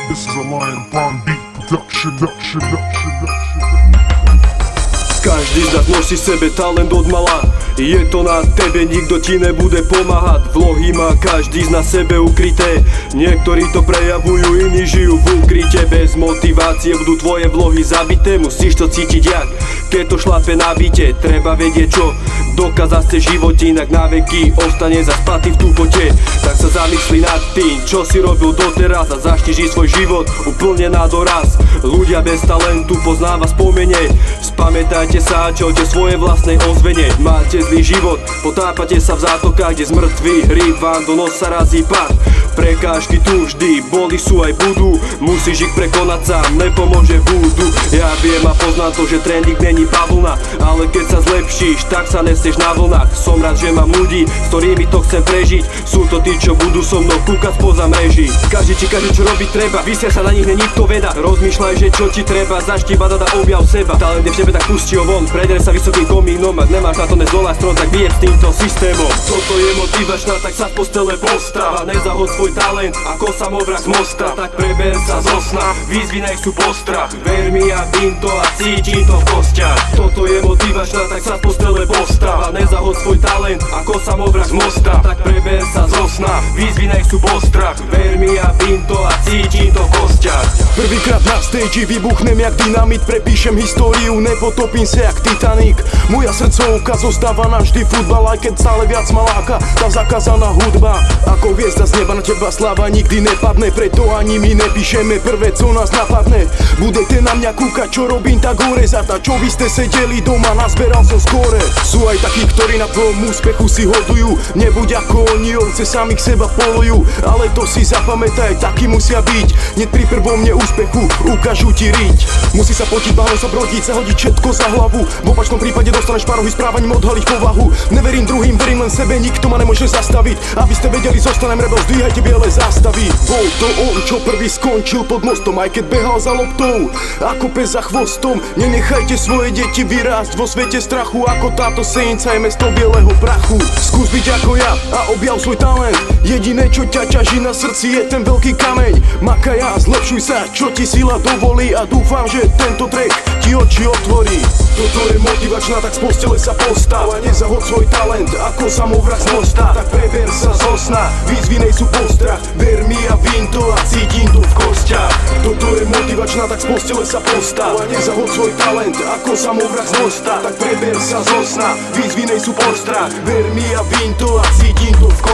This is a Lion Bond beat production. Každý z nás nosí sebe talent od mala. Je to na tebe, nikto ti nebude pomáhať. Vlohy má každý z nás sebe ukryté. Niektorí to prejavujú, iní žijú v ukryte. Bez motivácie budú tvoje vlohy zabité. Musíš to cítiť jak, keď to šlape na byte. Treba vedieť čo dokázať ste živote, inak na veky ostane zaspatý v túpote. Tak sa zamysli nad tým, čo si robil doteraz a začni žiť svoj život úplne na doraz. Ľudia bez talentu poznáva spomenie. Spamätajte sa, čo tie svoje vlastnej ozvene. Máte zlý život, potápate sa v zátokách, kde z mŕtvych rýb vám do nosa razí pár. Prekážky tu vždy boli, sú aj budú. Musíš ich prekonať sám, nepomôže vúdu. Ja viem a poznám to, že trending není pavlna, ale keď sa zlepšíš, tak sa nesieš na vlnách. Som rád, že mám ľudí, s ktorými to chcem prežiť. Sú to tí, čo budú so mnou kúkať spoza mreží. Každý ti kaže, čo robiť treba, vysia sa na nich, není to veda. Rozmýšľaj, že čo ti treba, začni badať a objav seba. Talent je v tebe, tak pusti ho von, predere sa vysokým komínom. Ak nemáš na to nezdolať strom, tak vyjeb s týmto systémom. Toto je motivačná, tak sa v postele postav a nezahod svoj talent ako samovrak z mosta. Tak preber sa zo sna, výzvy nech sú postrach. Ver mi, ja vím to a cítim to v kostiach. Toto je motivačná, tak sa v postele postav a nezahod svoj talent ako samovrak z mosta. Tak preber sa zo sna, výzvy nech sú postrach. Ver mi, ja vím to a cítim to v kostiach. Prvýkrát na stage vybuchnem jak dynamit. Prepíšem históriu, nepotopím sa jak Titanic. Moja srdcovka zostáva navždy futbal, aj keď stále viac ma láka tá zakázaná hudba. Ako hviezda z neba na teba sláva nikdy nepadne, preto ani my nepíšeme prvé, co nás napadne. Budete na mňa kúkať, čo robím, tak hore za tá, čo vy ste sedeli doma, nazberal som skóre. Sú aj takí, ktorí na tvojom úspechu si hodujú. Nebuď ako oni, ovce samých seba polujú. Ale to si zapamätaj, takí musia byť. Hneď pri prvom neúspechu ukážu ti riť. Musí sa potiť, bahno sa brodiť, sa hodiť všetko za hlavu. V opačnom prípade dostaneš parohy správaním, odhaliť povahu. Neverím druhým, verím len sebe, nikto ma nemôže zastaviť. Aby ste vedeli, zostanem rebel, zdvíhajte biele zástavy. Bol to on, čo prvý skončil pod mostom, aj keď behal za loptou ako pes za chvostom. Nenechajte svoje deti vyrásť vo svete strachu, ako táto senica je mesto bieleho prachu. Skús byť ako ja a objav svoj talent. Jediné, čo ťa ťaží na srdci, je ten veľký kameň. Makaj a zlepšuj sa, čo ti sila dovolí, a dúfam, že tento track ti oči otvorí. Toto je motivačná, tak z postele sa postav a nezahod svoj talent ako samovrak z mosta. Tak preber sa zo sna, výzvy nej sú postrach. Ver mi, ja vím to a cítim to v kostiach. Toto je motivačná, tak z postele sa postav a nezahod svoj talent ako samovrak z mosta. Tak preber sa zo sna, výzvy nej sú postrach. Ver mi, ja vím to a cítim to v kostiach.